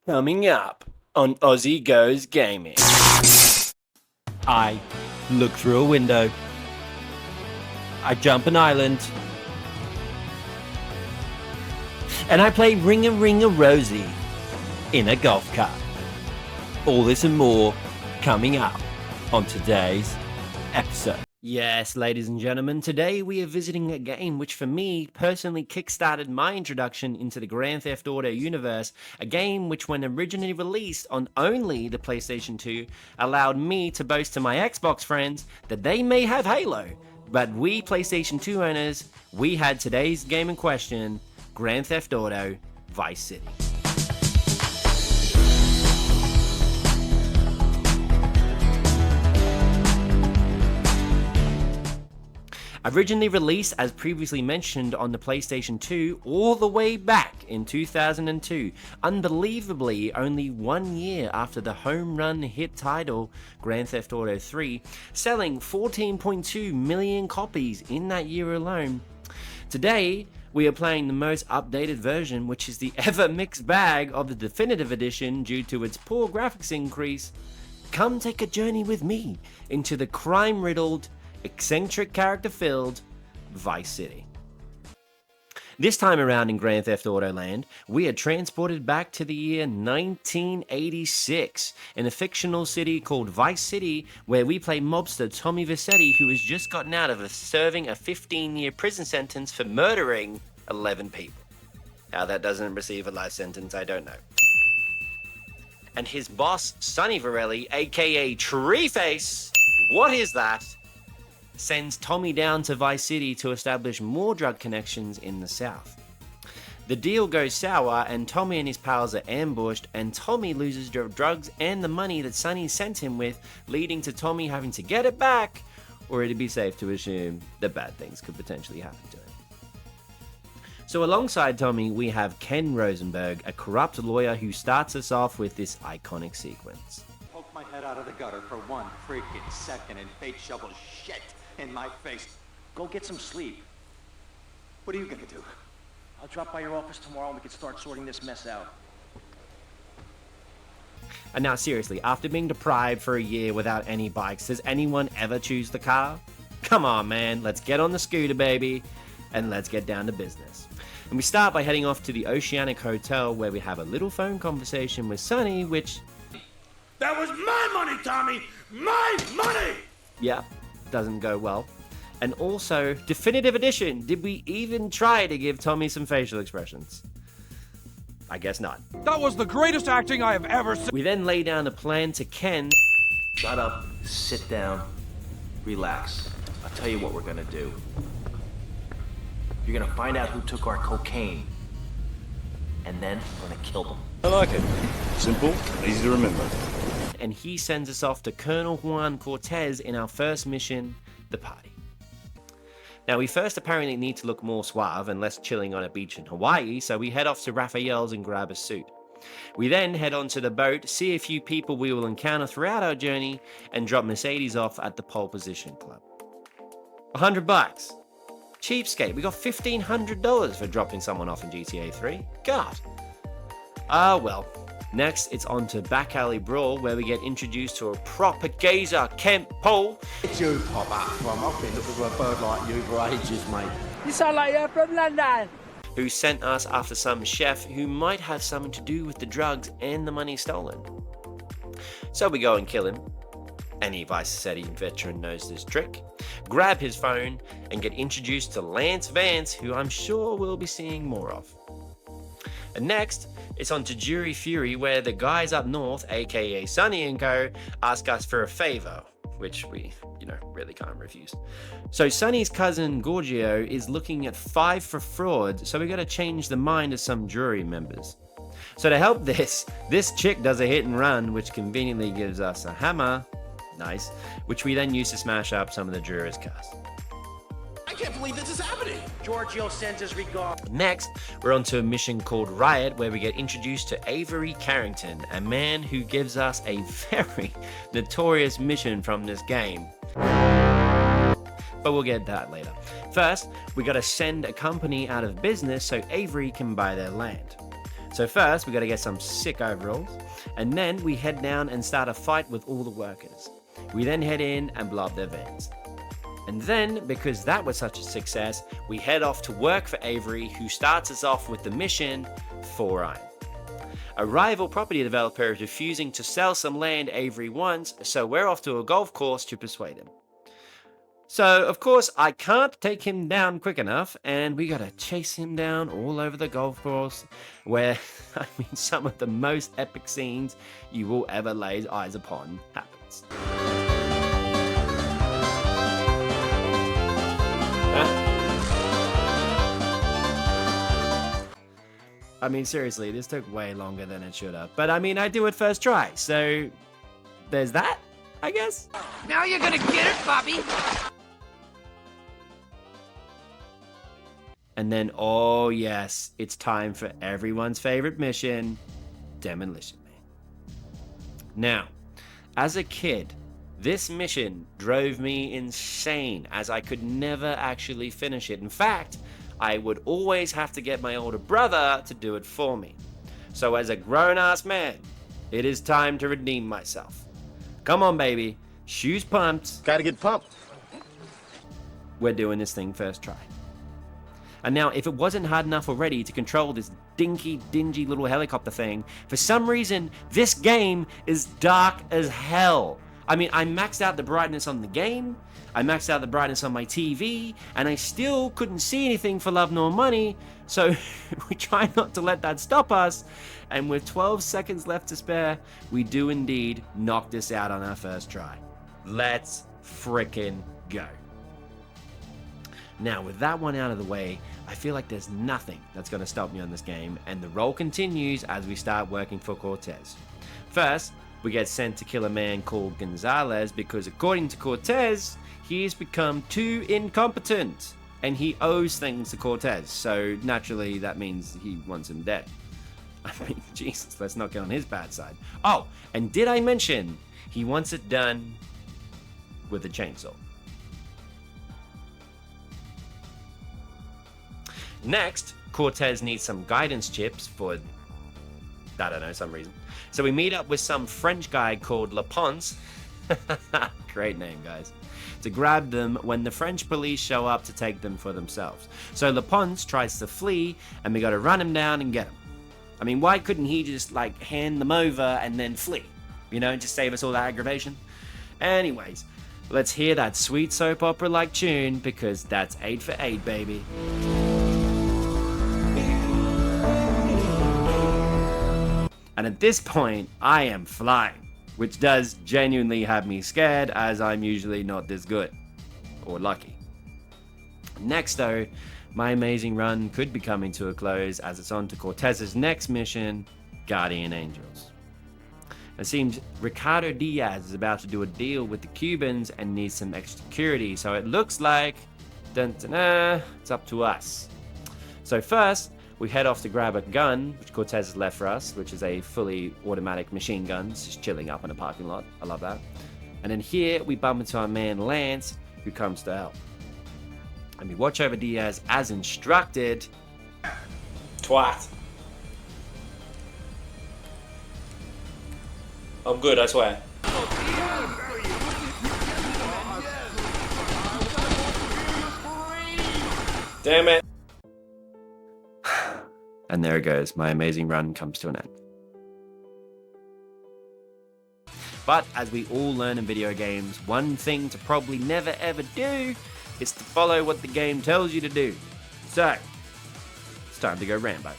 Coming up on Aussie Goes Gaming. I look through a window. I jump an island. And I play Ring a Ring a Rosie in a golf cart. All this and more coming up on today's episode. Yes, ladies and gentlemen, today we are visiting a game which for me personally kickstarted my introduction into the Grand Theft Auto universe, a game which when originally released on only the PlayStation 2 allowed me to boast to my Xbox friends that they may have Halo, but we PlayStation 2 owners, we had today's game in question, Grand Theft Auto Vice City. Originally released, as previously mentioned, on the PlayStation 2 all the way back in 2002, unbelievably only 1 year after the home run hit title Grand Theft Auto 3, selling 14.2 million copies in that year alone. Today, we are playing the most updated version, which is the ever mixed bag of the definitive edition due to its poor graphics increase. Come take a journey with me into the crime-riddled, eccentric character-filled Vice City. This time around in Grand Theft Auto Land, we are transported back to the year 1986 in a fictional city called Vice City, where we play mobster Tommy Vercetti, who has just gotten out of serving a 15-year prison sentence for murdering 11 people. How that doesn't receive a life sentence, I don't know. And his boss, Sonny Varelli, aka Treeface, what is that? Sends Tommy down to Vice City to establish more drug connections in the south. The deal goes sour and Tommy and his pals are ambushed, and Tommy loses drugs and the money that Sonny sent him with, leading to Tommy having to get it back, or it'd be safe to assume that bad things could potentially happen to him. So alongside Tommy, we have Ken Rosenberg, a corrupt lawyer who starts us off with this iconic sequence. Poke my head out of the gutter for 1 freaking second and fate shovels shit in my face. Go get some sleep. What are you gonna do? I'll drop by your office tomorrow and we can start sorting this mess out. And now seriously, after being deprived for a year without any bikes, does anyone ever choose the car? Come on, man, let's get on the scooter, baby, and let's get down to business. And we start by heading off to the Oceanic Hotel, where we have a little phone conversation with Sonny, which... That was my money, Tommy! My money! Yeah, doesn't go well. And also, definitive edition, did we even try to give Tommy some facial expressions? I guess not. That was the greatest acting I have ever seen. We then lay down a plan to Ken. Shut up, sit down, relax. I'll tell you what we're gonna do. You're gonna find out who took our cocaine, and then we're gonna kill them. I like it. Simple, easy to remember. And he sends us off to Colonel Juan Cortez in our first mission, the party. Now, we first apparently need to look more suave and less chilling on a beach in Hawaii, so we head off to Raphael's and grab a suit. We then head onto the boat, see a few people we will encounter throughout our journey, and drop Mercedes off at the Pole Position Club. $100. Cheapskate, we got $1,500 for dropping someone off in GTA 3. God. Well. Next, it's on to Back Alley Brawl, where we get introduced to a proper geezer, Kent Paul. It's you, Pop up from. I've been looking for a bird like you for ages, mate. You sound like you're from London. Who sent us after some chef who might have something to do with the drugs and the money stolen. So we go and kill him. Any Vice City veteran knows this trick. Grab his phone and get introduced to Lance Vance, who I'm sure we'll be seeing more of. And next, it's on to Jury Fury, where the guys up north, aka Sonny and Co, ask us for a favor, which we, really can't refuse. So Sonny's cousin Gorgio is looking at 5 for fraud, so we gotta change the mind of some jury members. So to help this chick does a hit and run, which conveniently gives us a hammer, nice, which we then use to smash up some of the jurors' cars. I can't believe this is happening. Giorgio sends his regards. Next, we're on to a mission called Riot, where we get introduced to Avery Carrington, a man who gives us a very notorious mission from this game. But we'll get that later. First, we gotta send a company out of business so Avery can buy their land. So first, we got to get some sick overalls, and then we head down and start a fight with all the workers. We then head in and blow up their vans. And then, because that was such a success, we head off to work for Avery, who starts us off with the mission 4 Iron. A rival property developer is refusing to sell some land Avery wants, so we're off to a golf course to persuade him. So, of course, I can't take him down quick enough, and we gotta chase him down all over the golf course, where, I mean, some of the most epic scenes you will ever lay eyes upon happens. I mean, seriously, this took way longer than it should have. But I mean, I do it first try, so there's that, I guess? Now you're gonna get it, Bobby! And then, oh yes, it's time for everyone's favorite mission, Demolition Man. Now, as a kid, this mission drove me insane as I could never actually finish it. In fact, I would always have to get my older brother to do it for me. So as a grown-ass man, it is time to redeem myself. Come on, baby. Shoes pumped. Gotta get pumped. We're doing this thing first try. And now, if it wasn't hard enough already to control this dinky, dingy little helicopter thing, for some reason, this game is dark as hell. I mean, I maxed out the brightness on the game, I maxed out the brightness on my TV, and I still couldn't see anything for love nor money, so we try not to let that stop us, and with 12 seconds left to spare, we do indeed knock this out on our first try. Let's frickin' go. Now, with that one out of the way, I feel like there's nothing that's going to stop me on this game, and the role continues as we start working for Cortez. First, we get sent to kill a man called Gonzalez because, according to Cortez, he has become too incompetent, and he owes things to Cortez, so naturally that means he wants him dead. I mean, Jesus, let's not get on his bad side. Oh, and did I mention he wants it done with a chainsaw? Next, Cortez needs some guidance chips for, I don't know, some reason. So we meet up with some French guy called Laponce, great name, guys, to grab them when the French police show up to take them for themselves. So Laponce tries to flee, and we gotta run him down and get him. I mean, why couldn't he just, like, hand them over and then flee? You know, just save us all that aggravation? Anyways, let's hear that sweet soap opera-like tune, because that's 8 for 8, baby. And at this point, I am flying, which does genuinely have me scared, as I'm usually not this good. Or lucky. Next though, my amazing run could be coming to a close as it's on to Cortez's next mission, Guardian Angels. It seems Ricardo Diaz is about to do a deal with the Cubans and needs some extra security, so it looks like, it's up to us. So first, we head off to grab a gun, which Cortez has left for us, which is a fully automatic machine gun, just chilling up in a parking lot. I love that. And then here, we bump into our man Lance, who comes to help. And we watch over Diaz as instructed. Twat. I'm good, I swear. Damn it. And there it goes, my amazing run comes to an end. But as we all learn in video games, one thing to probably never ever do is to follow what the game tells you to do. So, it's time to go Rambo.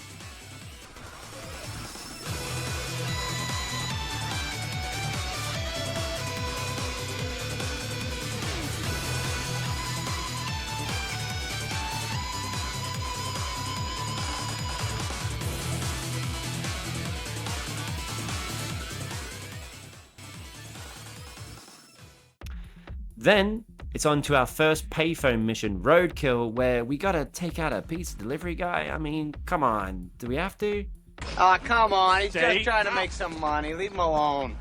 Then, it's on to our first payphone mission, Roadkill, where we gotta take out a pizza delivery guy. I mean, come on, do we have to? Oh, come on, he's just trying to make some money. Leave him alone.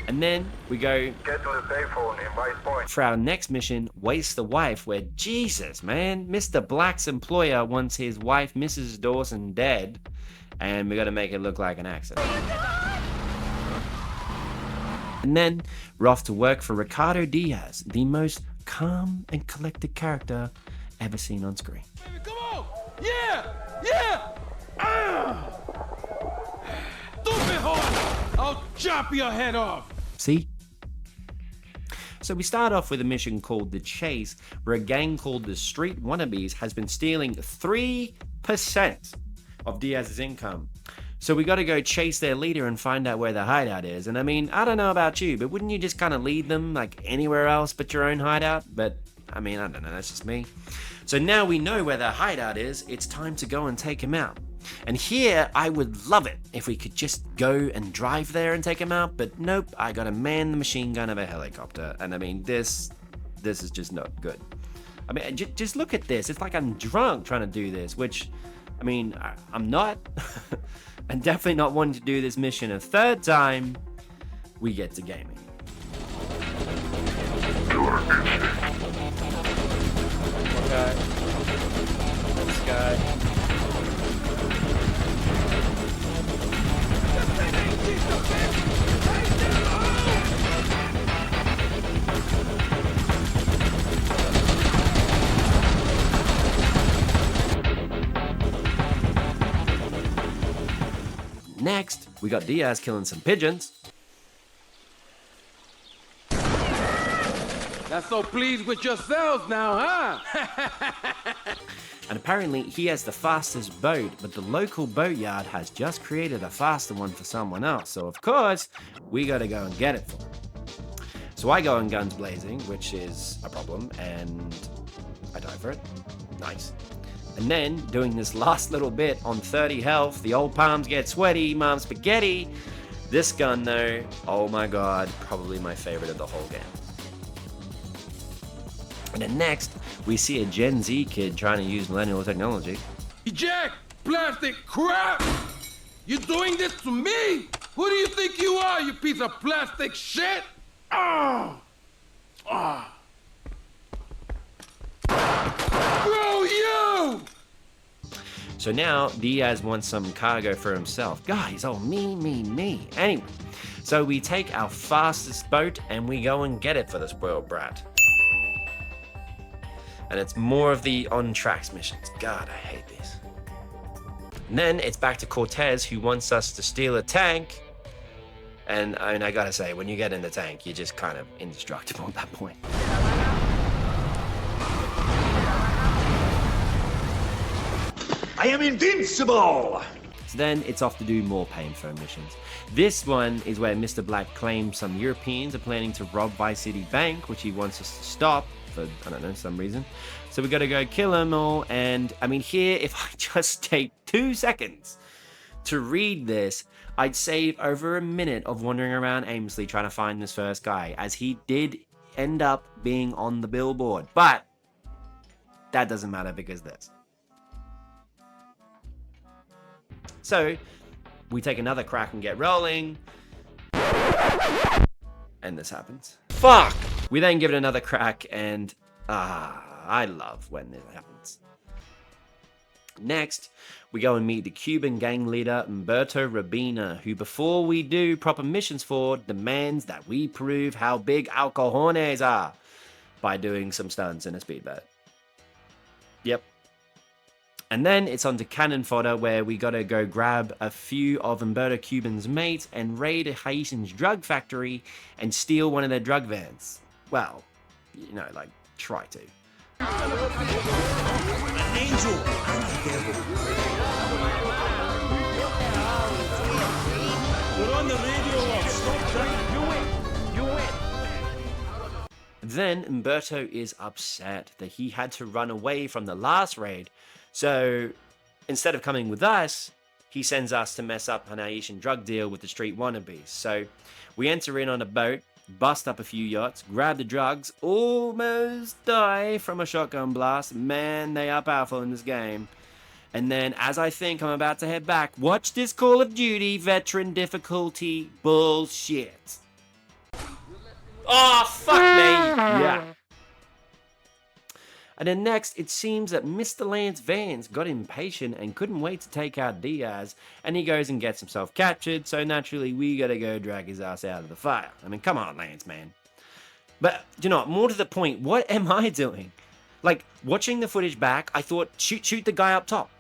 And then we go Get to the payphone in Vice Point. for our next mission, Waste the Wife, where Jesus, man, Mr. Black's employer wants his wife, Mrs. Dawson, dead, and we gotta make it look like an accident. And then we're off to work for Ricardo Diaz, the most calm and collected character ever seen on screen. Come on! Yeah! Yeah! Ah! Stupid horse! I'll chop your head off! See? So we start off with a mission called The Chase, where a gang called the Street Wannabes has been stealing 3% of Diaz's income. So we gotta go chase their leader and find out where the hideout is. And I mean, I don't know about you, but wouldn't you just kind of lead them like anywhere else but your own hideout? But I mean, I don't know, that's just me. So now we know where the hideout is, it's time to go and take him out. And here, I would love it if we could just go and drive there and take him out, but nope, I gotta man the machine gun of a helicopter. And I mean, this is just not good. I mean, just look at this. It's like I'm drunk trying to do this, which, I mean, I'm not. I'm definitely not wanting to do this mission a third time. We get to gaming. Okay. This guy. Next, we got Diaz killing some pigeons. Not so pleased with yourselves now, huh? And apparently he has the fastest boat, but the local boatyard has just created a faster one for someone else. So of course, we gotta go and get it for him. So I go in guns blazing, which is a problem, and I die for it. Nice. And then, doing this last little bit on 30 health, the old palms get sweaty, mom spaghetti. This gun though, oh my god, probably my favorite of the whole game. And then next, we see a Gen Z kid trying to use millennial technology. Jack, plastic crap! You doing this to me? Who do you think you are, you piece of plastic shit? Oh! Oh! Bro, you! So now Diaz wants some cargo for himself. Guys, oh me. Anyway, so we take our fastest boat and we go and get it for the spoiled brat. And it's more of the on-tracks missions. God, I hate these. And then it's back to Cortez, who wants us to steal a tank. And I mean, I gotta say, when you get in the tank, you're just kind of indestructible at that point. I am invincible! So then it's off to do more painful missions. This one is where Mr. Black claims some Europeans are planning to rob Vice City Bank, which he wants us to stop for, I don't know, some reason. So we gotta go kill them all. And I mean, here, if I just take 2 seconds to read this, I'd save over a minute of wandering around aimlessly trying to find this first guy, as he did end up being on the billboard. But that doesn't matter because this. So, we take another crack and get rolling. And this happens. Fuck! We then give it another crack and... I love when this happens. Next, we go and meet the Cuban gang leader, Humberto Rabina, who before we do proper missions for, demands that we prove how big our cojones are by doing some stunts in a speedboat. Yep. And then it's on to cannon fodder, where we gotta go grab a few of Humberto Cuban's mates and raid a Haitian's drug factory and steal one of their drug vans. Well, you know, like, try to. Then Humberto is upset that he had to run away from the last raid. So, instead of coming with us, he sends us to mess up an Haitian drug deal with the Street Wannabes. So, we enter in on a boat, bust up a few yachts, grab the drugs, almost die from a shotgun blast. Man, they are powerful in this game. And then, as I think I'm about to head back, watch this Call of Duty veteran difficulty bullshit. Oh, fuck me! Yeah. And then next, it seems that Mr. Lance Vance got impatient and couldn't wait to take out Diaz, and he goes and gets himself captured, so naturally we gotta go drag his ass out of the fire. I mean, come on, Lance, man. But, you know, more to the point, what am I doing? Like, watching the footage back, I thought, shoot the guy up top.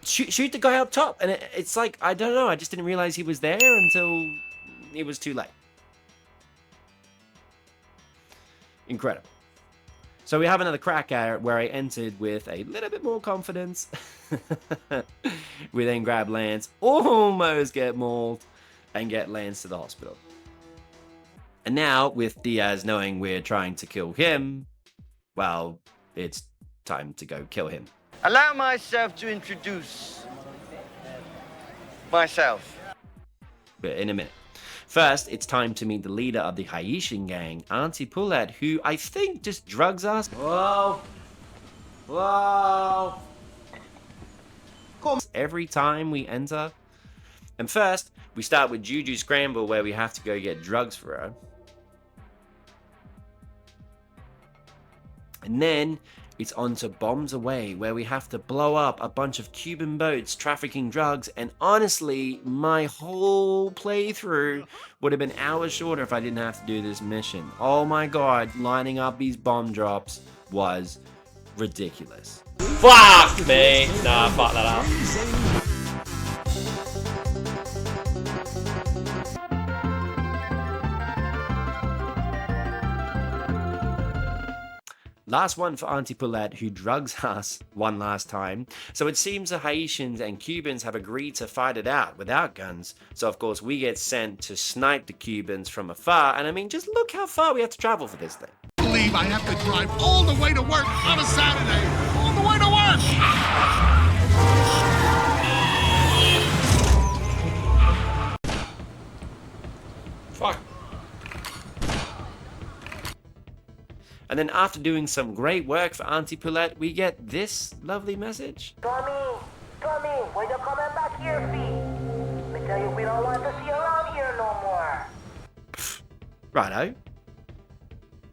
Shoot the guy up top. And it's like, I don't know, I just didn't realize he was there until it was too late. Incredible. So we have another crack at it where I entered with a little bit more confidence. We then grab Lance, almost get mauled, and get Lance to the hospital. And now, with Diaz knowing we're trying to kill him, well, it's time to go kill him. Allow myself to introduce myself. But in a minute. First, it's time to meet the leader of the Haitian gang, Auntie Poulette, who I think just drugs us. Whoa. Whoa. Every time we enter. And first, we start with Juju Scramble, where we have to go get drugs for her. And then it's on to Bombs Away, where we have to blow up a bunch of Cuban boats trafficking drugs, and honestly, my whole playthrough would have been hours shorter if I didn't have to do this mission. Oh my god, lining up these bomb drops was ridiculous. Fuck me! Nah, fuck that up. Last one for Auntie Poulette, who drugs us one last time. So it seems the Haitians and Cubans have agreed to fight it out without guns. So of course we get sent to snipe the Cubans from afar. And I mean, just look how far we have to travel for this thing. I believe I have to drive all the way to work on a Saturday. All the way to work. Fuck. And then after doing some great work for Auntie Poulette, we get this lovely message. Tommy, when you coming back here, see? Me tell you, we don't want to see you around here no more. Righto.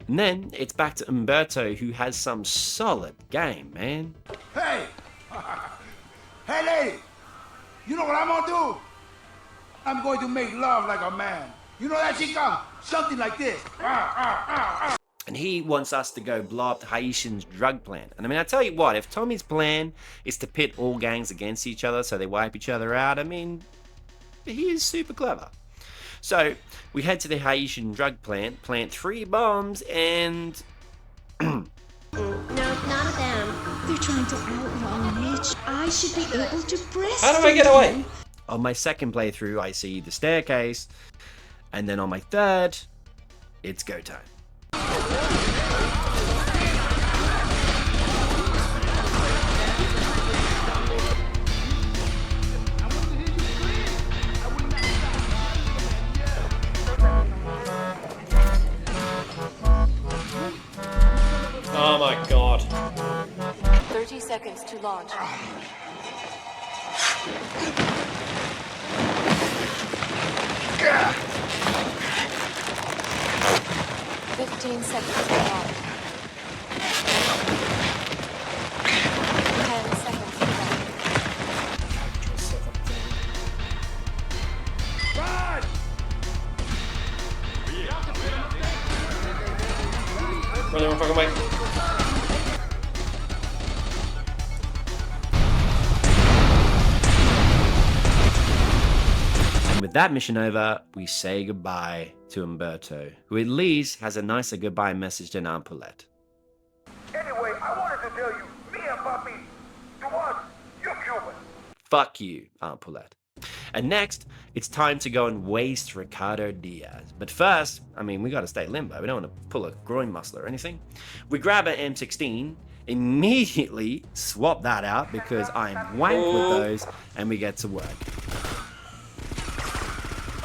And then it's back to Umberto, who has some solid game, man. Hey! Hey, lady! You know what I'm gonna do? I'm going to make love like a man. You know that, chica? Something like this. And he wants us to go blow up the Haitians' drug plant. And I mean, I tell you what, if Tommy's plan is to pit all gangs against each other so they wipe each other out, I mean, he is super clever. So we head to the Haitian drug plant, plant 3 bombs, and... No, none of them. They're trying to outlaw Mitch. I should be able to breastfeed. How do I get away? On my second playthrough, I see the staircase. And then on my third, it's go time. Oh my god. 30 seconds to launch. Yeah. 15 seconds to launch. 10 seconds to launch. Run! Run the wrong fucking way. With that mission over, we say goodbye to Umberto, who at least has a nicer goodbye message than Aunt Paulette. Anyway, I wanted to tell you, me and Papi, to us, you're Cuban. Fuck you, Aunt Paulette. And next, it's time to go and waste Ricardo Diaz. But first, I mean, we gotta stay limbo. We don't want to pull a groin muscle or anything. We grab an M16, immediately swap that out because I'm wank with those, and we get to work.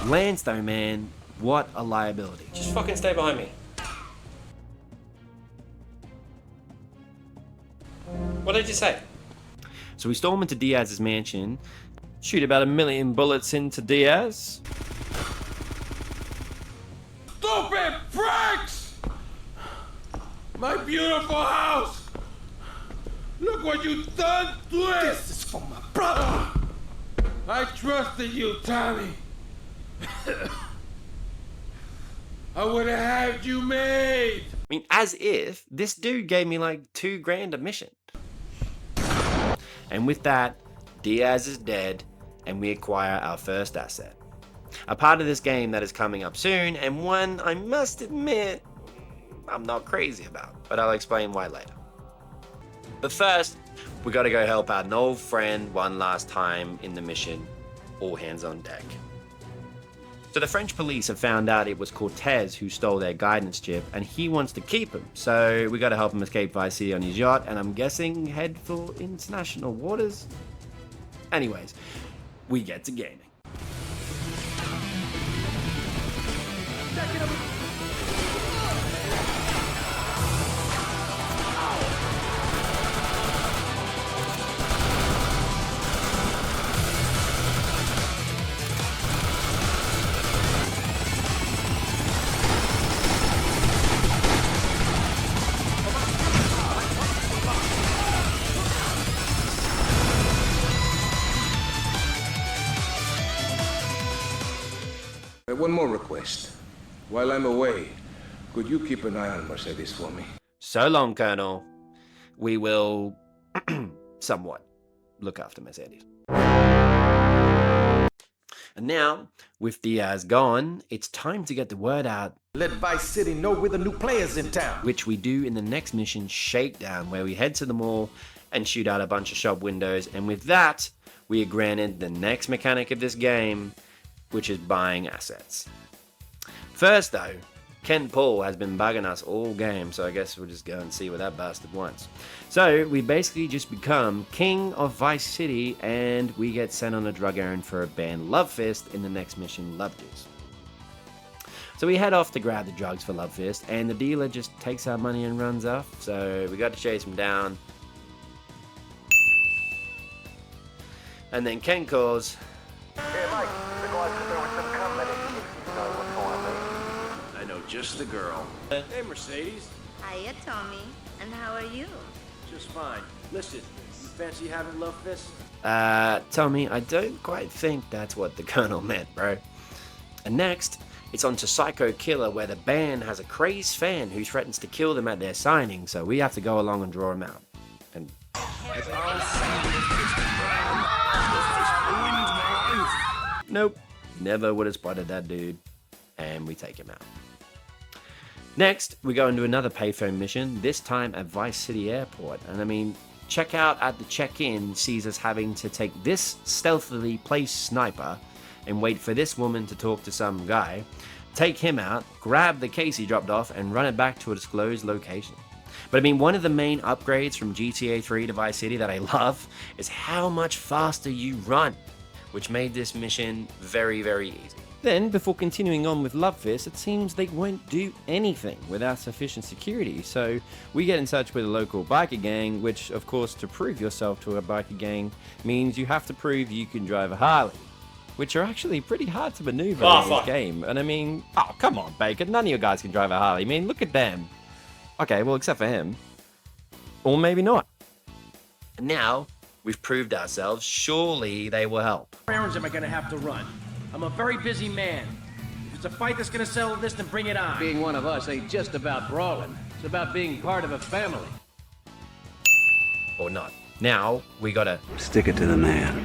Lance, though, man, what a liability. Just fucking stay behind me. What did you say? So we storm into Diaz's mansion, shoot about 1 million bullets into Diaz. Stupid pricks! My beautiful house! Look what you've done to it! This is for my brother! I trusted you, Tommy. I would have had you made. I mean, as if this dude gave me like $2,000 a mission. And with that, Diaz is dead, and we acquire our first asset. A part of this game that is coming up soon, and one I must admit I'm not crazy about, but I'll explain why later. But first, we gotta go help out an old friend one last time in the mission, all hands on deck. So the French police have found out it was Cortez who stole their guidance chip, and he wants to keep him. So we gotta help him escape Vice City on his yacht, and I'm guessing head for international waters? Anyways, we get to gaming. One more request. While I'm away, could you keep an eye on Mercedes for me? So long, Colonel. We will somewhat look after Mercedes. And now, with Diaz gone, it's time to get the word out. Let Vice City know we're the new players in town. Which we do in the next mission, Shakedown, where we head to the mall and shoot out a bunch of shop windows. And with that, we are granted the next mechanic of this game, which is buying assets. First though, Ken Paul has been bugging us all game, so I guess we'll just go and see what that bastard wants. So we basically just become king of Vice City, and we get sent on a drug errand for a band Love Fist in the next mission, Love Juice. So we head off to grab the drugs for Love Fist, and the dealer just takes our money and runs off, so we got to chase him down. And then Ken calls, Hey, Mike, the guys are there with some company. You know what's going on, I know just the girl. Hey, Mercedes. Hiya, Tommy. And how are you? Just fine. Listen, you fancy having Love Fist? Tommy, I don't quite think that's what the Colonel meant, bro. And next, it's on to Psycho Killer, where the band has a crazed fan who threatens to kill them at their signing, so we have to go along and draw him out. And nope, never would have spotted that dude, and we take him out. Next, we go into another payphone mission, this time at Vice City Airport, and I mean, checkout at the check-in sees us having to take this stealthily placed sniper and wait for this woman to talk to some guy, take him out, grab the case he dropped off, and run it back to a disclosed location. But I mean, one of the main upgrades from GTA 3 to Vice City that I love is how much faster you run, which made this mission very, very easy. Then, before continuing on with Love Fist, it seems they won't do anything without sufficient security, so we get in touch with a local biker gang, which, of course, to prove yourself to a biker gang means you have to prove you can drive a Harley, which are actually pretty hard to maneuver in this game. And I mean, oh, come on, Baker, none of you guys can drive a Harley. I mean, look at them. Okay, well, except for him. Or maybe not. And now, we've proved ourselves, surely they will help. Errands am I gonna have to run? I'm a very busy man. If it's a fight that's gonna settle this, then bring it on. Being one of us ain't just about brawling. It's about being part of a family. Or not. Now, we gotta Stick it to the man.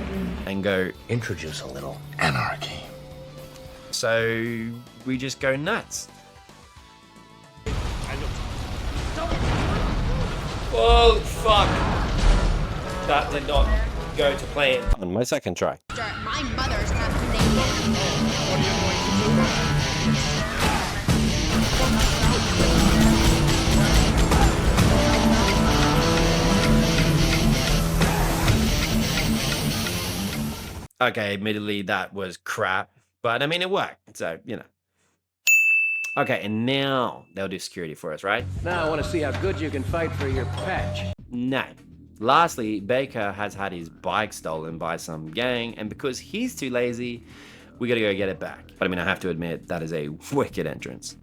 and go, Introduce a little anarchy. so we just go nuts. Holy fuck! That did not go to plan on my second try. My mother's not naked. Okay, admittedly that was crap, but I mean it worked, so you know. Okay, and now they'll do security for us, right? Now I want to see how good you can fight for your patch. No. Lastly, Baker has had his bike stolen by some gang, and because he's too lazy, we gotta go get it back. But I mean, I have to admit, that is a wicked entrance.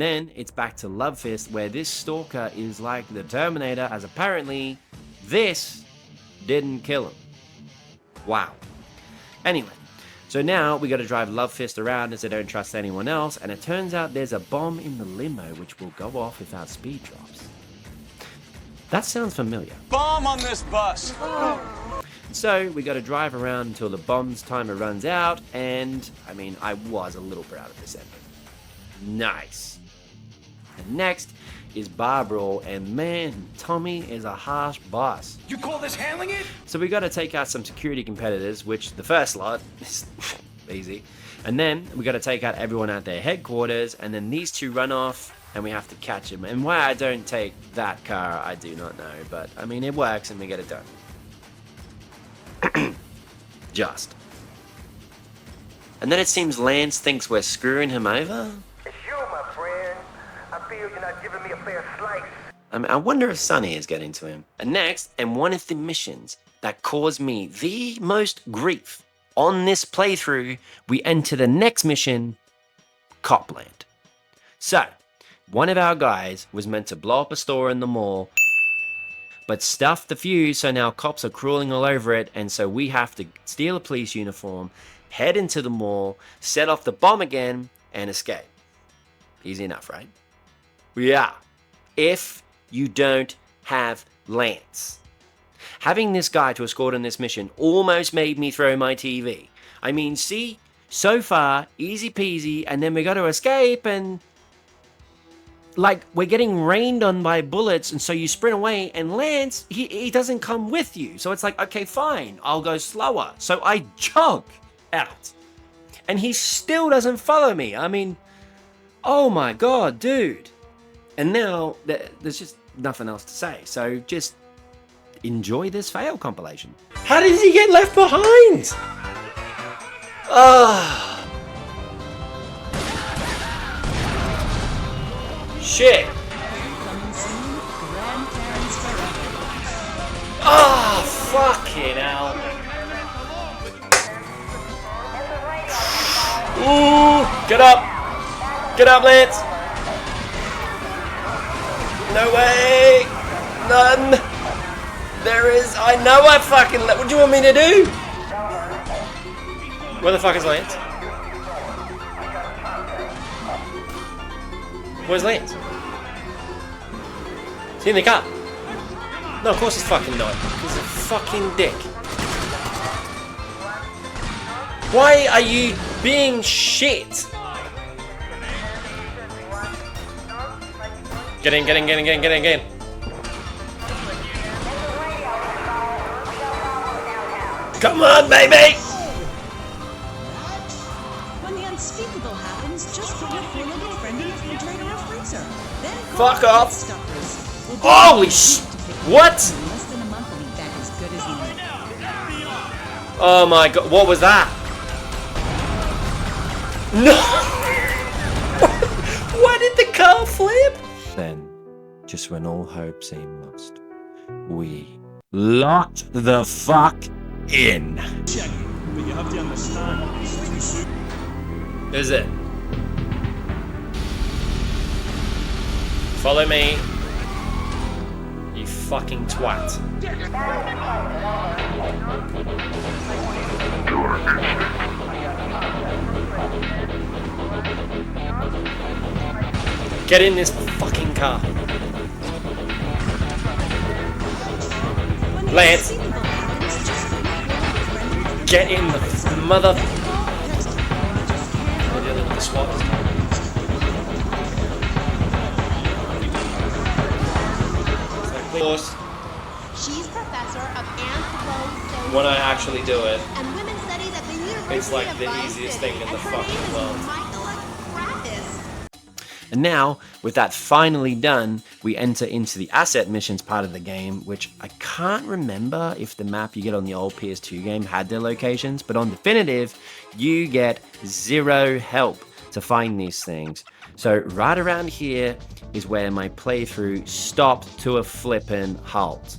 then it's back to Love Fist, where this stalker is like the Terminator, as apparently this didn't kill him. Wow. Anyway, so now we got to drive Love Fist around as they don't trust anyone else, and it turns out there's a bomb in the limo which will go off if our speed drops. That sounds familiar. Bomb on this bus! So we got to drive around until the bomb's timer runs out, and I mean, I was a little proud of this ending. Nice. And next is Bar Brawl, and man, Tommy is a harsh boss. You call this handling it? So we got to take out some security competitors, which the first lot is easy. And then we got to take out everyone at their headquarters, and then these two run off, and we have to catch them. And why I don't take that car, I do not know. But, I mean, it works, and we get it done. Just. And then it seems Lance thinks we're screwing him over? It's you, my friend. I feel you're not giving me a fair slice. I wonder if Sonny is getting to him. And next, and one of the missions that caused me the most grief on this playthrough, we enter the next mission, Copland. So, one of our guys was meant to blow up a store in the mall, but stuffed the fuse, so now cops are crawling all over it, and so we have to steal a police uniform, head into the mall, set off the bomb again, and escape. Easy enough, right? Yeah. If you don't have Lance. Having this guy to escort on this mission almost made me throw my TV. I mean, see, so far, easy peasy, and then we got to escape, and like, we're getting rained on by bullets, and so you sprint away, and Lance, he doesn't come with you. So it's like, okay, fine, I'll go slower. So I jog out, and he still doesn't follow me. I mean, oh my god, dude. And now, there's just nothing else to say. So just enjoy this fail compilation. How did he get left behind? Shit. Fucking hell. Ooh, get up. Get up, Lance. No way. None. There is. I know I fucking. What do you want me to do? Where the fuck is Lance? Where's Lance? Is he in the car? No, of course he's fucking not. He's a fucking dick. Why are you being shit? Get in, get in, get in, get in, get in, get in. Come on, baby! When the unspeakable happens, just put your poor little friend in the refrigerator or freezer. Then fuck off! Holy sh! What? In less than a month, I'll be back as good as new. Oh my god, what was that? No! Why did the car flip? Then, just when all hope seemed lost, we locked the fuck in. Check, but you have to understand, it's too soon. Is it? Follow me. You fucking twat. Get in this fucking car. Lance. Get in the mother. The SWAT. She's professor of anthropology. When I actually do it, and women's studies at the University it's like of the Vice easiest City, thing in the and her fucking name is world. Michaela. And now, with that finally done, we enter into the asset missions part of the game, which I can't remember if the map you get on the old PS2 game had their locations, but on Definitive, you get 0 help to find these things. So right around here is where my playthrough stopped to a flippin' halt.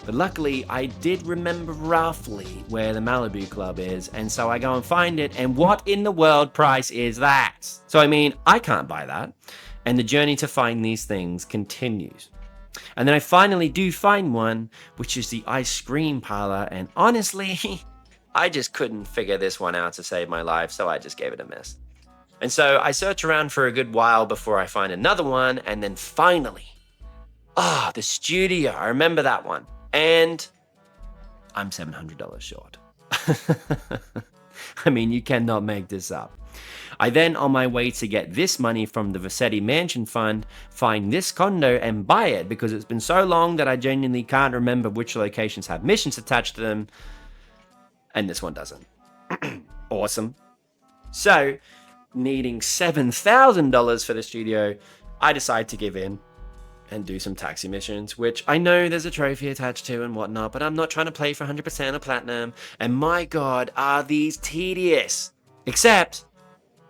But luckily, I did remember roughly where the Malibu Club is, and so I go and find it, and what in the world price is that? So I mean, I can't buy that. And the journey to find these things continues. And then I finally do find one, which is the ice cream parlor, and honestly, I just couldn't figure this one out to save my life, so I just gave it a miss. And so I search around for a good while before I find another one, and then finally, the studio, I remember that one. And I'm $700 short. I mean, you cannot make this up. I then, on my way to get this money from the Vassetti Mansion Fund, find this condo and buy it because it's been so long that I genuinely can't remember which locations have missions attached to them. And this one doesn't. Awesome. So, needing $7,000 for the studio, I decide to give in and do some taxi missions, which I know there's a trophy attached to and whatnot, but I'm not trying to play for 100% or platinum, and my god, are these tedious. Except,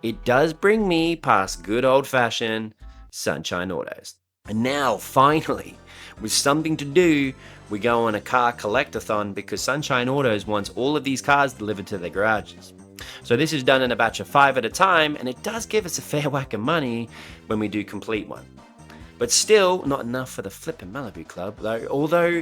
it does bring me past good old-fashioned Sunshine Autos. And now, finally, with something to do, we go on a car collectathon because Sunshine Autos wants all of these cars delivered to their garages. So this is done in a batch of 5 at a time, and it does give us a fair whack of money when we do complete one. But still, not enough for the Flippin' Malibu Club, though, although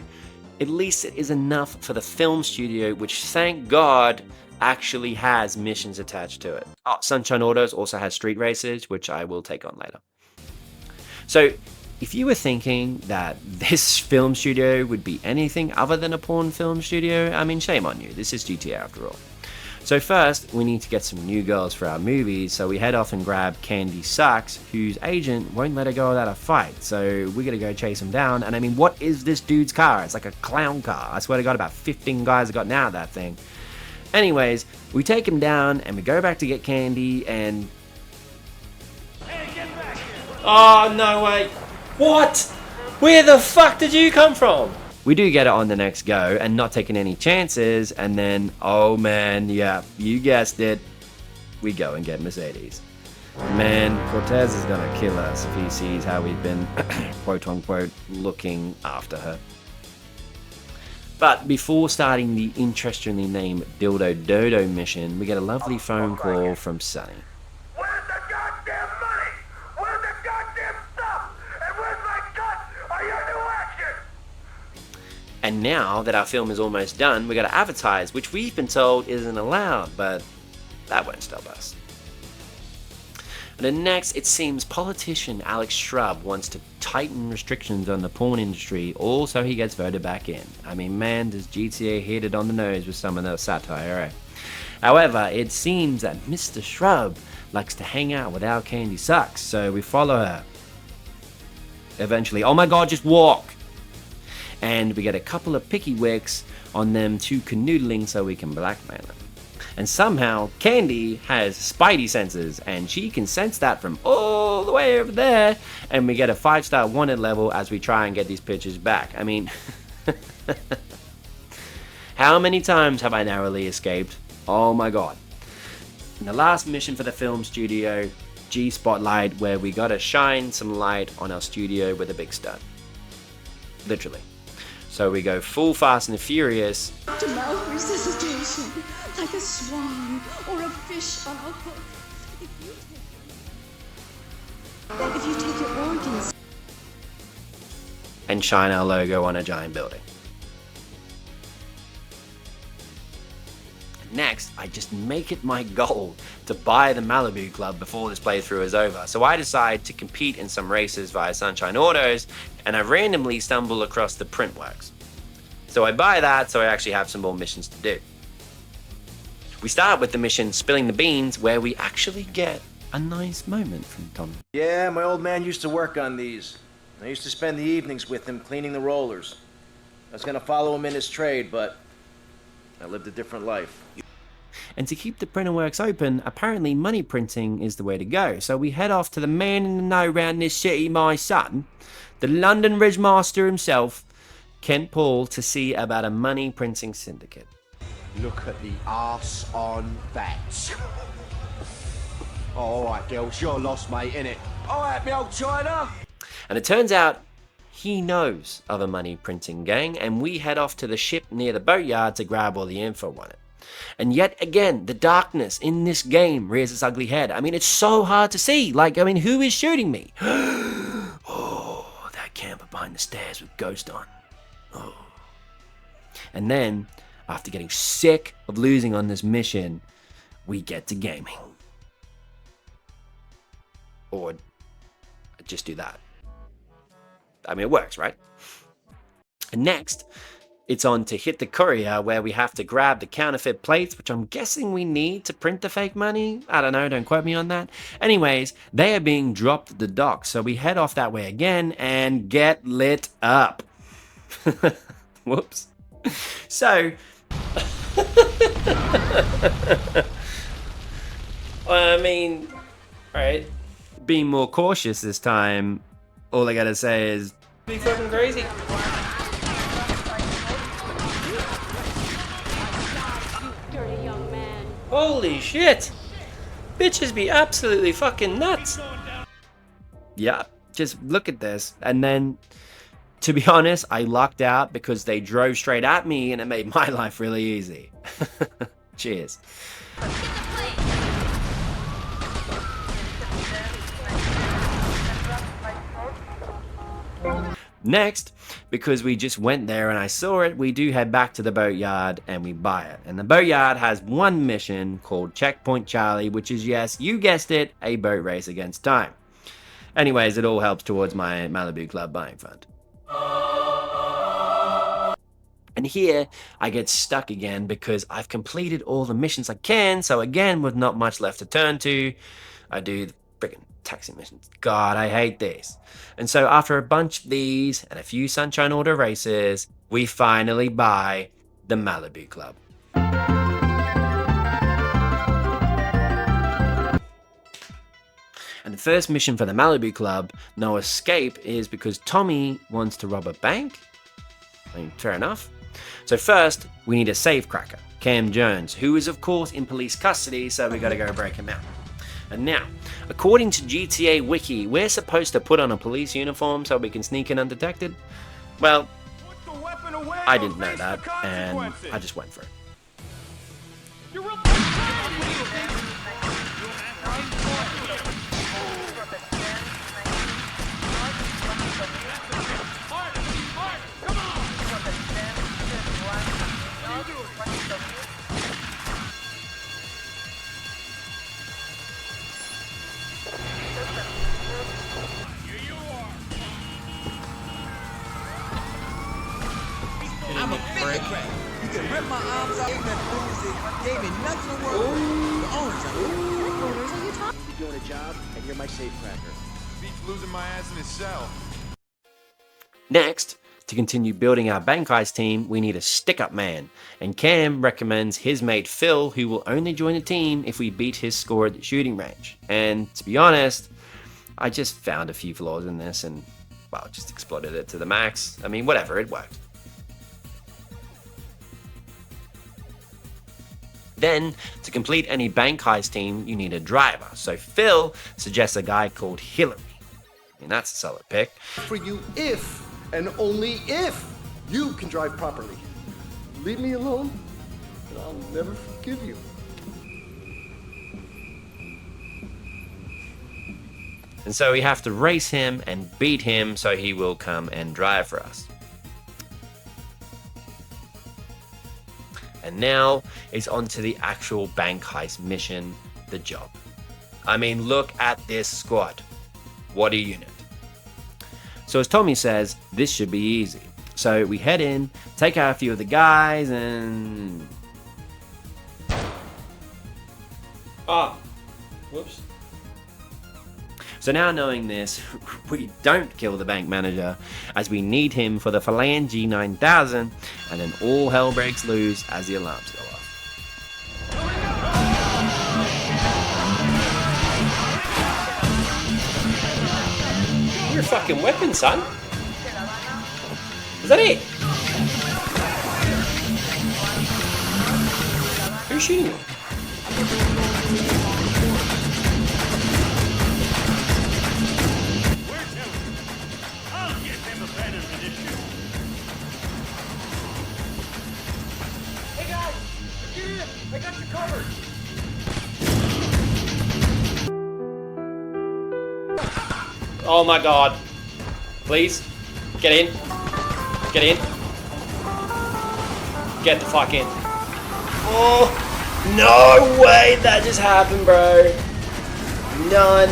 at least it is enough for the film studio, which, thank God, actually has missions attached to it. Oh, Sunshine Autos also has street races, which I will take on later. So, if you were thinking that this film studio would be anything other than a porn film studio, I mean, shame on you. This is GTA after all. So first, we need to get some new girls for our movies, so we head off and grab Candy Sucks, whose agent won't let her go without a fight, so we gotta go chase him down. And I mean, what is this dude's car? It's like a clown car. I swear to God, about 15 guys have gotten out of that thing. Anyways, we take him down, and we go back to get Candy, and... Hey, get back here! Oh, no way! What? Where the fuck did you come from? We do get it on the next go and not taking any chances, and then, oh man, yeah, you guessed it, we go and get Mercedes. Man, Cortez is gonna kill us if he sees how we've been, quote unquote, looking after her. But before starting the interestingly named Dildo Dodo mission, we get a lovely phone call from Sonny. Where's the goddamn money? Where's the goddamn stuff? And where's my cut? Are you new action? And now that our film is almost done, we gotta advertise, which we've been told isn't allowed, but that won't stop us. And then next, it seems politician Alex Shrub wants to tighten restrictions on the porn industry, all so he gets voted back in. I mean, man, does GTA hit it on the nose with some of the satire, eh? However, it seems that Mr. Shrub likes to hang out with our Candy Sucks, so we follow her. Eventually, oh my god, just walk! And we get a couple of picky wicks on them two canoodling so we can blackmail them. And somehow, Candy has spidey senses, and she can sense that from all the way over there, and we get a 5-star wanted level as we try and get these pictures back. I mean, how many times have I narrowly escaped? Oh my god. In the last mission for the film studio, G Spotlight, where we gotta shine some light on our studio with a big stunt. Literally. So we go full Fast and Furious. To mouth resuscitation, like a swan or a fish on a hook. If you take your organs. And shine our logo on a giant building. Next, I just make it my goal to buy the Malibu Club before this playthrough is over. So I decide to compete in some races via Sunshine Autos, and I randomly stumble across the Printworks. So I buy that so I actually have some more missions to do. We start with the mission Spilling the Beans, where we actually get a nice moment from Tommy. Yeah, my old man used to work on these. I used to spend the evenings with him cleaning the rollers. I was gonna follow him in his trade, but I lived a different life. And to keep the printer works open, apparently money printing is the way to go. So we head off to the man in the know round this city, my son, the London Ridgemaster himself, Kent Paul, to see about a money printing syndicate. Look at the arse on that. Alright, girls, you're lost, mate, innit? Alright, me old China. And it turns out he knows of a money printing gang, and we head off to the ship near the boatyard to grab all the info on it. And yet again, the darkness in this game rears its ugly head. I mean, it's so hard to see. Like, I mean, who is shooting me? Oh, that camper behind the stairs with Ghost on. Oh. And then, after getting sick of losing on this mission, we get to gaming. Or just do that. I mean, it works, right? And next, it's on to hit the courier, where we have to grab the counterfeit plates, which I'm guessing we need to print the fake money. I don't know, don't quote me on that. Anyways, they are being dropped at the dock, so we head off that way again and get lit up. Whoops. So, I mean, right, being more cautious this time, all I gotta say is, be fucking crazy. Holy shit! Bitches be absolutely fucking nuts! Yeah, just look at this. And then, to be honest, I lucked out because they drove straight at me and it made my life really easy. Cheers. Next, because we just went there and I saw it, we do head back to the boatyard and we buy it. And the boatyard has one mission called Checkpoint Charlie, which is, yes, you guessed it, a boat race against time. Anyways, it all helps towards my Malibu Club buying fund. And here, I get stuck again because I've completed all the missions I can, so again, with not much left to turn to, I do the friggin' taxi missions. God, I hate these. And so after a bunch of these and a few Sunshine Auto races, we finally buy the Malibu Club. And the first mission for the Malibu Club, no escape, is because Tommy wants to rob a bank. I mean, fair enough. So first, we need a safecracker, Cam Jones, who is of course in police custody, so we gotta go break him out. And now, according to GTA Wiki, we're supposed to put on a police uniform so we can sneak in undetected. Well, I didn't know that, and I just went for it. I'm a prick. You can rip my arms out, gave me nothing to work with. The owners are What orders are you talking? You're doing a job, and you're my safecracker. Beats losing my ass in his cell. Next, to continue building our bank heist team, we need a stick-up man, and Cam recommends his mate Phil, who will only join the team if we beat his score at the shooting range. And to be honest, I just found a few flaws in this and, well, just exploited it to the max. I mean, whatever, it worked. Then, to complete any bank heist team, you need a driver. So Phil suggests a guy called Hillary. I mean, that's a solid pick. For you if, and only if, you can drive properly. Leave me alone, and I'll never forgive you. And so we have to race him and beat him so he will come and drive for us. And now it's on to the actual bank heist mission, the job. I mean, look at this squad. What a unit. So as Tommy says, this should be easy. So we head in, take out a few of the guys, and... Oh, whoops. So now knowing this, we don't kill the bank manager, as we need him for the Phalange 9000, and then all hell breaks loose as the alarms go off. Your fucking weapon, son. Is that it? Who's shooting you? Hey guys, get in! I got you covered. Oh my god. Please. Get in. Get in. Get the fuck in. Oh, no way that just happened, bro. None.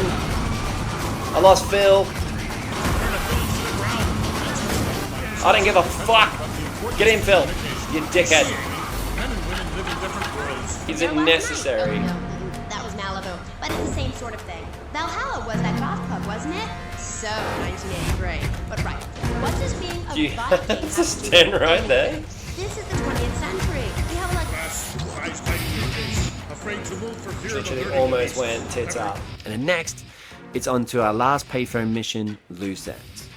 I lost Phil. I don't give a fuck. Get in, Phil. You dickhead. Is it necessary? That was Malibu, but it's the same sort of thing. Valhalla was that goth club, wasn't it? So 1983. But right, what's this being a You Viking have to have to stand do? right there. This is the 20th century. We have like Literally almost went tits up. And then next, it's on to our last payphone mission, loose ends.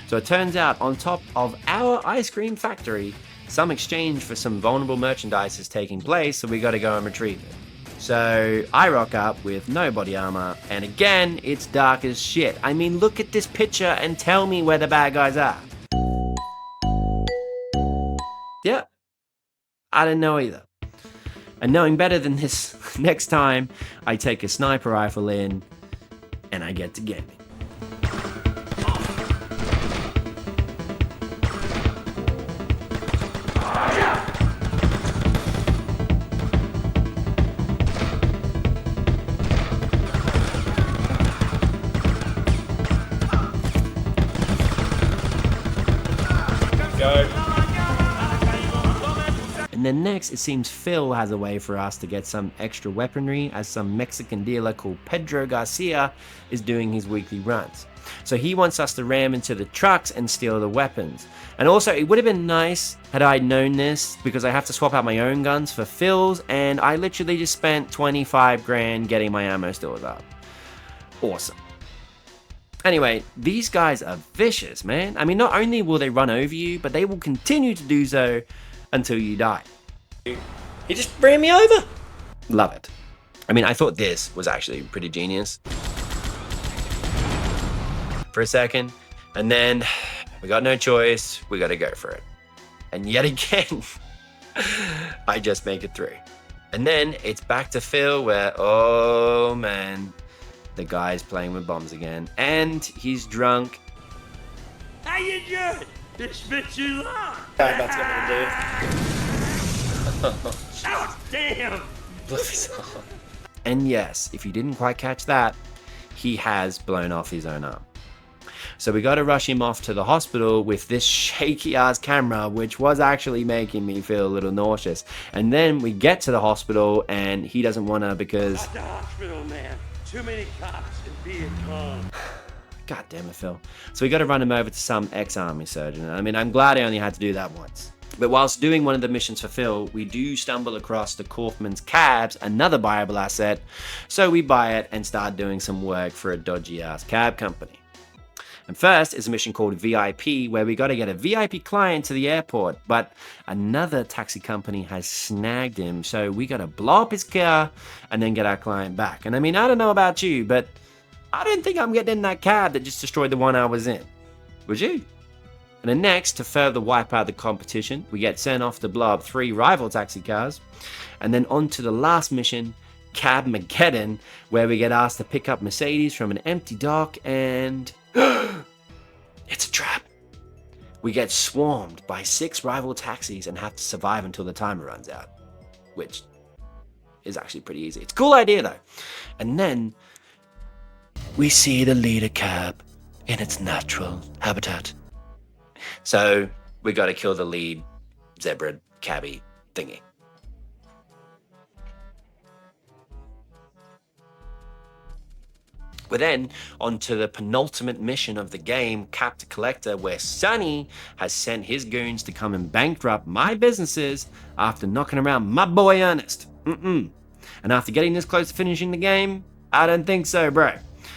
So it turns out on top of our ice cream factory, some exchange for some vulnerable merchandise is taking place, so we gotta go and retrieve it. So I rock up with no body armor, and again, it's dark as shit. I mean, look at this picture and tell me where the bad guys are. Yeah, I didn't know either. And knowing better than this, next time I take a sniper rifle in and I get to gaming. Go. And then next, it seems Phil has a way for us to get some extra weaponry, as some Mexican dealer called Pedro Garcia is doing his weekly runs. So he wants us to ram into the trucks and steal the weapons. And also, it would have been nice had I known this, because I have to swap out my own guns for Phil's, and I literally just spent 25 grand getting my ammo stores up. Awesome. Anyway, these guys are vicious, man. I mean, not only will they run over you, but they will continue to do so until you die. He just ran me over. Love it. I mean, I thought this was actually pretty genius for a second, and then we got no choice. We got to go for it. And yet again, I just make it through. And then it's back to Phil where, oh man, the guy's playing with bombs again, and he's drunk. How you doing? It's been too long. I'm about to get me to do. Oh, damn. And yes, if you didn't quite catch that, he has blown off his own arm. So we got to rush him off to the hospital with this shaky ass camera, which was actually making me feel a little nauseous. And then we get to the hospital and he doesn't want to because... Not the hospital, man. Too many cops in Vietnam. God damn it, Phil. So we got to run him over to some ex-army surgeon. I mean, I'm glad I only had to do that once. But whilst doing one of the missions for Phil, we do stumble across the Kaufman's cabs, another buyable asset. So we buy it and start doing some work for a dodgy-ass cab company. And first is a mission called VIP, where we got to get a VIP client to the airport, but another taxi company has snagged him, so we got to blow up his car and then get our client back. And I mean, I don't know about you, but I didn't think I'm getting in that cab that just destroyed the one I was in. Would you? And then next, to further wipe out the competition, we get sent off to blow up 3 rival taxi cars, and then on to the last mission, Cabmageddon, where we get asked to pick up Mercedes from an empty dock and... it's a trap. We get swarmed by 6 rival taxis and have to survive until the timer runs out, which is actually pretty easy. It's a cool idea though. And then we see the leader cab in its natural habitat. So we got to kill the lead zebra cabbie thingy. We're then on to the penultimate mission of the game, Capture Collector, where Sonny has sent his goons to come and bankrupt my businesses after knocking around my boy Ernest. And after getting this close to finishing the game, I don't think so, bro.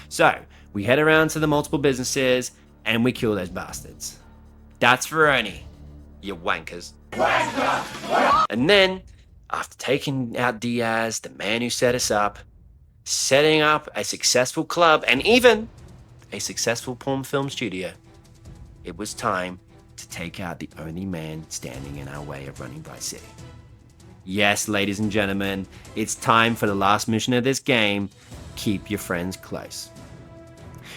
So we head around to the multiple businesses and we kill those bastards. That's for Ernie, you wankers. And then, after taking out Diaz, the man who set us up, setting up a successful club and even a successful porn film studio, it was time to take out the only man standing in our way of running Vice City. Yes, ladies and gentlemen, it's time for the last mission of this game. Keep your friends close.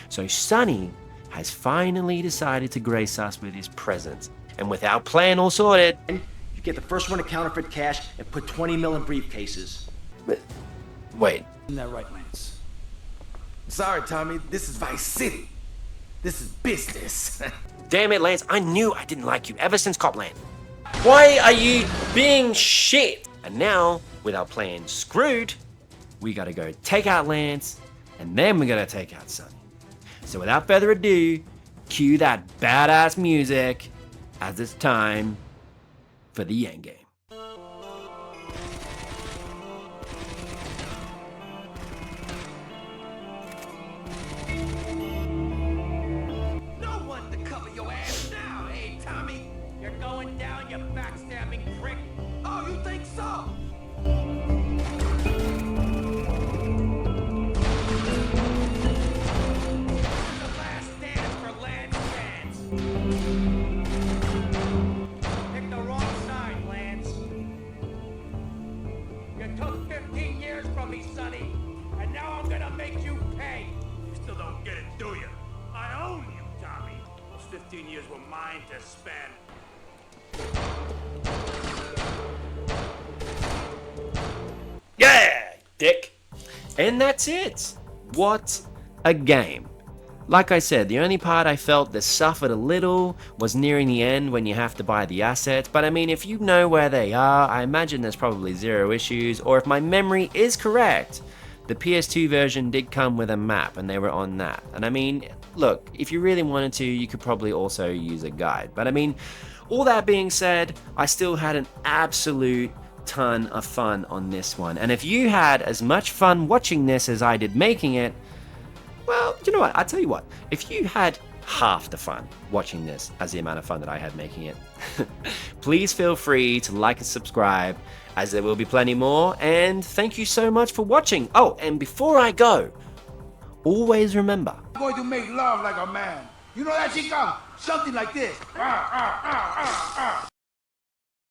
So Sonny has finally decided to grace us with his presence. And with our plan all sorted... You get the first one to counterfeit cash and put 20 mil in briefcases. Wait. Isn't that right, Lance? Sorry, Tommy. This is Vice City. This is business. Damn it, Lance. I knew I didn't like you ever since Copland. Why are you being shit? And now, with our plan screwed, we gotta go take out Lance, and then we gotta take out Sonny. So without further ado, cue that badass music as it's time for the endgame. No one to cover your ass now, hey, Tommy? You're going down, you backstabbing prick. Oh, you think so? The last dance for Lance fans. Pick the wrong side, Lance. You took 15 years from me, Sonny, and now I'm gonna make you pay. You still don't get it, do you? I own you, Tommy. Those 15 years were mine to spend. Yeah, dick. And that's it. What a game. Like I said, the only part I felt that suffered a little was nearing the end when you have to buy the assets, but I mean, if you know where they are, I imagine there's probably zero issues, or if my memory is correct, the PS2 version did come with a map and they were on that. And I mean, look, if you really wanted to, you could probably also use a guide. But I mean, all that being said, I still had an absolute ton of fun on this one. And if you had as much fun watching this as I did making it, well, you know what, I'll tell you what, if you had half the fun watching this as the amount of fun that I had making it, please feel free to like and subscribe, as there will be plenty more, and thank you so much for watching. Oh, and before I go, always remember, I'm going to make love like a man. You know that, chica? Something like this.